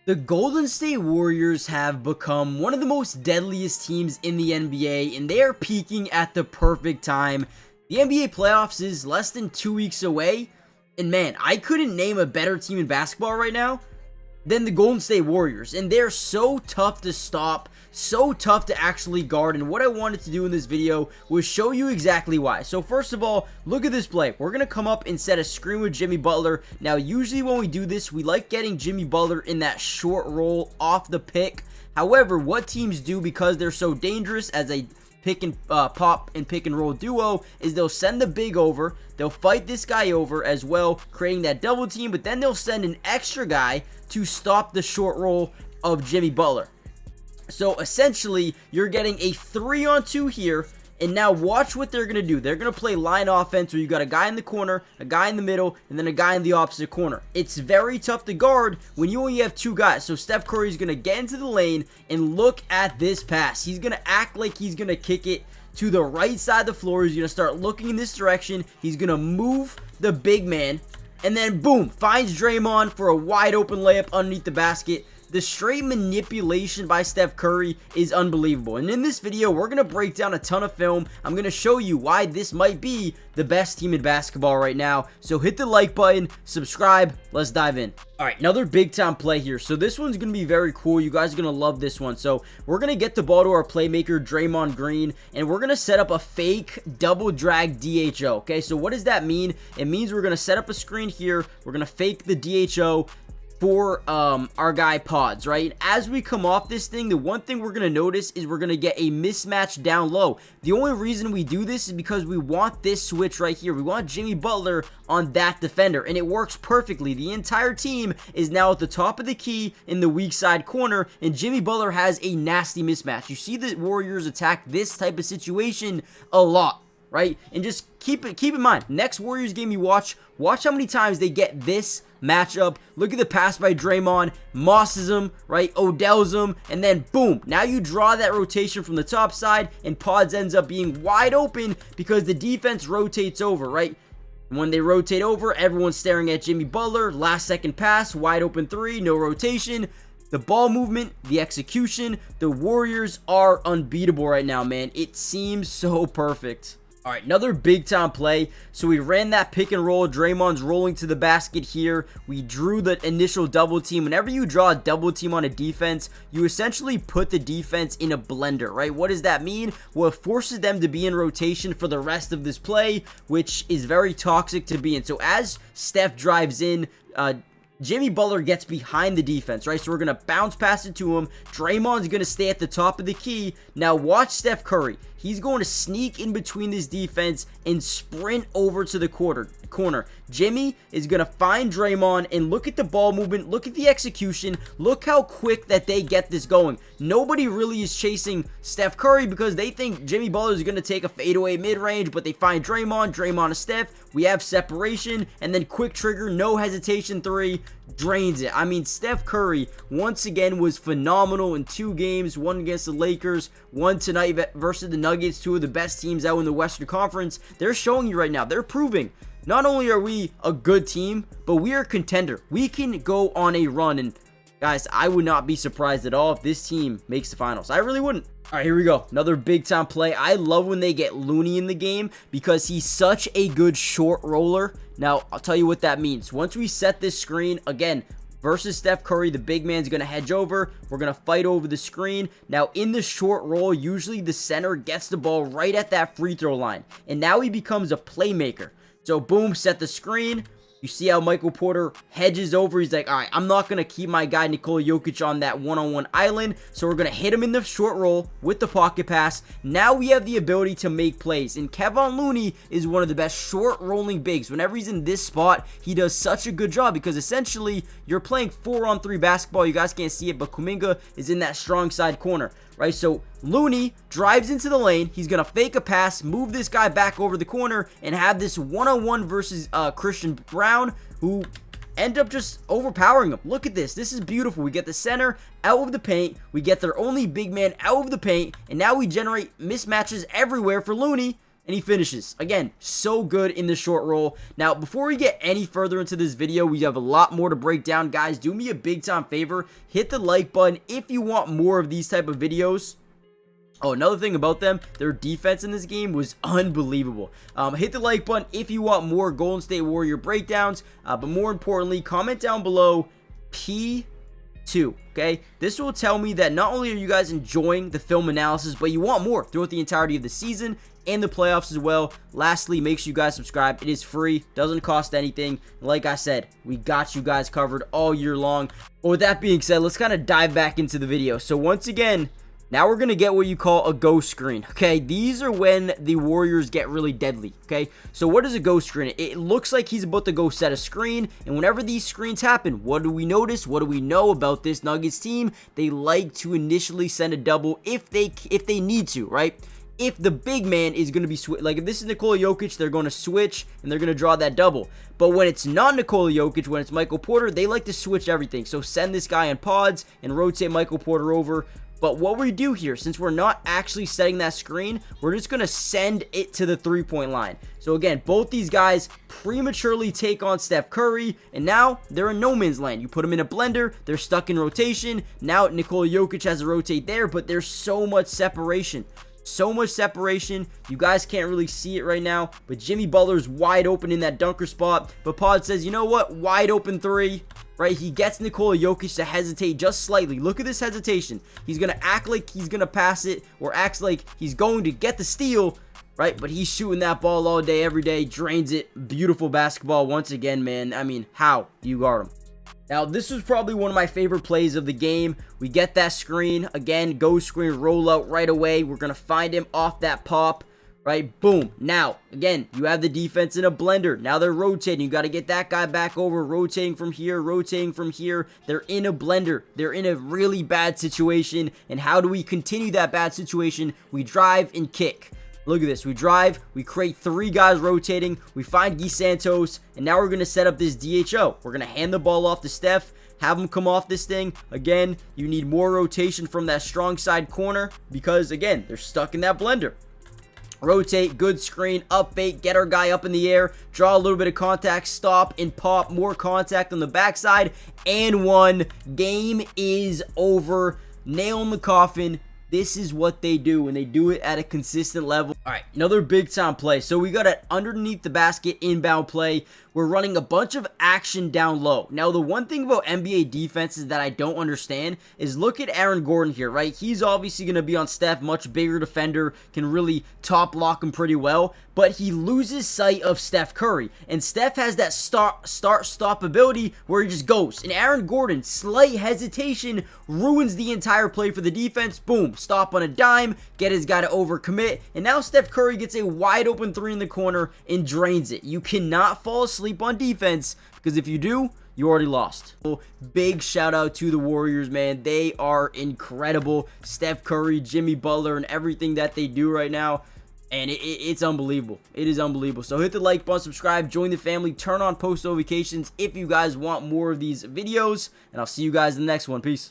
The Golden State Warriors have become one of the most deadliest teams in the NBA, and they are peaking at the perfect time. The NBA playoffs is less than 2 weeks away, and man, I couldn't name a better team in basketball right now than the Golden State Warriors, and they're so tough to stop, so tough to actually guard. And what I wanted to do in this video was show you exactly why. So first of all, look at this play. We're gonna come up and set a screen with Jimmy Butler. Now usually when we do this, we like getting Jimmy Butler in that short roll off the pick. However, what teams do, because they're so dangerous as a pick and pop and pick and roll duo, is they'll send the big over, they'll fight this guy over as well, creating that double team, but then they'll send an extra guy to stop the short roll of Jimmy Butler. So essentially, you're getting a 3-on-2 here. And now watch what they're going to do. They're going to play line offense where you got a guy in the corner, a guy in the middle, and then a guy in the opposite corner. It's very tough to guard when you only have two guys. So Steph Curry is going to get into the lane, and look at this pass. He's going to act like he's going to kick it to the right side of the floor. He's going to start looking in this direction. He's going to move the big man, and then boom, finds Draymond for a wide open layup underneath the basket. The straight manipulation by Steph Curry is unbelievable. And in this video, we're going to break down a ton of film. I'm going to show you why this might be the best team in basketball right now. So hit the like button, subscribe, let's dive in. Alright, another big time play here. So this one's going to be very cool. You guys are going to love this one. So we're going to get the ball to our playmaker, Draymond Green, and we're going to set up a fake double drag DHO. Okay, so what does that mean? It means we're going to set up a screen here. We're going to fake the DHO for our guy Pods, right? As we come off this thing, the one thing we're going to notice is we're going to get a mismatch down low. The only reason we do this is because we want this switch right here. We want Jimmy Butler on that defender, and it works perfectly. The entire team is now at the top of the key in the weak side corner, and Jimmy Butler has a nasty mismatch. You see the Warriors attack this type of situation a lot, right? And just keep in mind, next Warriors game you watch how many times they get this matchup. Look at the pass by Draymond, mosses him, right? Odell's him, and then boom, now you draw that rotation from the top side, and Pods ends up being wide open because the defense rotates over, right? And when they rotate over, everyone's staring at Jimmy Butler. Last second pass, wide open three, no rotation. The ball movement, the execution, the Warriors are unbeatable right now, man. It seems so perfect. All right, another big time play. So we ran that pick and roll. Draymond's rolling to the basket here. We drew the initial double team. Whenever you draw a double team on a defense, you essentially put the defense in a blender, right? What does that mean? Well, it forces them to be in rotation for the rest of this play, which is very toxic to be in. So as Steph drives in, Jimmy Butler gets behind the defense, right? So we're going to bounce pass it to him. Draymond's going to stay at the top of the key. Now watch Steph Curry. He's going to sneak in between this defense and sprint over to the corner. Jimmy is going to find Draymond, and look at the ball movement. Look at the execution. Look how quick that they get this going. Nobody really is chasing Steph Curry because they think Jimmy Butler is going to take a fadeaway mid-range, but they find Draymond to Steph. We have separation, and then quick trigger, no hesitation three, drains it. I mean, Steph Curry once again was phenomenal in 2 games, one against the Lakers, one tonight versus the Nuggets, 2 of the best teams out in the Western Conference. They're showing you right now, they're proving not only are we a good team, but we are a contender. We can go on a run, and guys, I would not be surprised at all if this team makes the finals. I really wouldn't. All right, here we go. Another big time play. I love when they get Looney in the game because he's such a good short roller. Now, I'll tell you what that means. Once we set this screen, again, versus Steph Curry, the big man's going to hedge over. We're going to fight over the screen. Now, in the short roll, usually the center gets the ball right at that free throw line. And now he becomes a playmaker. So, boom, set the screen. You see how Michael Porter hedges over. He's like, all right, I'm not going to keep my guy Nikola Jokic on that one-on-one island. So we're going to hit him in the short roll with the pocket pass. Now we have the ability to make plays. And Kevon Looney is one of the best short rolling bigs. Whenever he's in this spot, he does such a good job because essentially you're playing 4-on-3 basketball. You guys can't see it, but Kuminga is in that strong side corner, right? So Looney drives into the lane. He's going to fake a pass, move this guy back over the corner, and have this one-on-one versus Christian Brown, who end up just overpowering him. Look at this. This is beautiful. We get the center out of the paint. We get their only big man out of the paint, and now we generate mismatches everywhere for Looney. and he finishes. Again, so good in the short roll. Now, before we get any further into this video, we have a lot more to break down. Guys, do me a big time favor. Hit the like button if you want more of these type of videos. Oh, another thing about them, their defense in this game was unbelievable. Hit the like button if you want more Golden State Warrior breakdowns. But more importantly, comment down below P2. Okay, this will tell me that not only are you guys enjoying the film analysis, but you want more throughout the entirety of the season and the playoffs as well. Lastly, make sure you guys subscribe. It is free, doesn't cost anything. Like I said, we got you guys covered all year long. But with that being said, let's kind of dive back into the video. So once again, now we're going to get what you call a ghost screen, okay? These are when the Warriors get really deadly, okay? So what is a ghost screen? It looks like he's about to go set a screen, and whenever these screens happen, what do we notice? What do we know about this Nuggets team? They like to initially send a double if they need to, right? If the big man is going to be like if this is Nikola Jokic, they're going to switch and they're going to draw that double. But when it's not Nikola Jokic, when it's Michael Porter, they like to switch everything. So send this guy in pods and rotate Michael Porter over. But what we do here, since we're not actually setting that screen, we're just going to send it to the three-point line. So again, both these guys prematurely take on Steph Curry, and now they're in no man's land. You put them in a blender, they're stuck in rotation. Now Nikola Jokic has to rotate there, but there's so much separation. So much separation. You guys can't really see it right now, but Jimmy Butler's wide open in that dunker spot. But Pod says, you know what? Wide open three. Right, he gets Nikola Jokic to hesitate just slightly. Look at this hesitation. He's going to act like he's going to pass it or acts like he's going to get the steal, right? But he's shooting that ball all day, every day, drains it. Beautiful basketball once again, man. I mean, how do you guard him? Now, this was probably one of my favorite plays of the game. We get that screen. Again, go screen, roll out right away. We're going to find him off that pop. Right, boom. Now, again, you have the defense in a blender. Now they're rotating. You got to get that guy back over, rotating from here, rotating from here. They're in a blender. They're in a really bad situation. And how do we continue that bad situation? We drive and kick. Look at this. We drive. We create three guys rotating. We find Guy Santos. And now we're going to set up this DHO. We're going to hand the ball off to Steph. Have him come off this thing. Again, you need more rotation from that strong side corner because, again, they're stuck in that blender. Rotate, good screen, up fake, get our guy up in the air, draw a little bit of contact, stop and pop, more contact on the backside, and one. Game is over. Nail in the coffin. This is what they do, and they do it at a consistent level. All right, another big time play. So we got an underneath the basket inbound play. We're running a bunch of action down low. Now, the one thing about NBA defenses that I don't understand is look at Aaron Gordon here, right? He's obviously going to be on Steph, much bigger defender, can really top block him pretty well, but he loses sight of Steph Curry, and Steph has that start-stop ability where he just goes, and Aaron Gordon, slight hesitation, ruins the entire play for the defense. Boom, stop on a dime, get his guy to overcommit, and now Steph Curry gets a wide open three in the corner and drains it. You cannot fall asleep on defense, because if you do, you already lost. Big shout out to the Warriors, man. They are incredible. Steph Curry, Jimmy Butler, and everything that they do right now. And it's unbelievable. It is unbelievable. So hit the like button, subscribe, join the family, turn on post notifications if you guys want more of these videos. And I'll see you guys in the next one. Peace.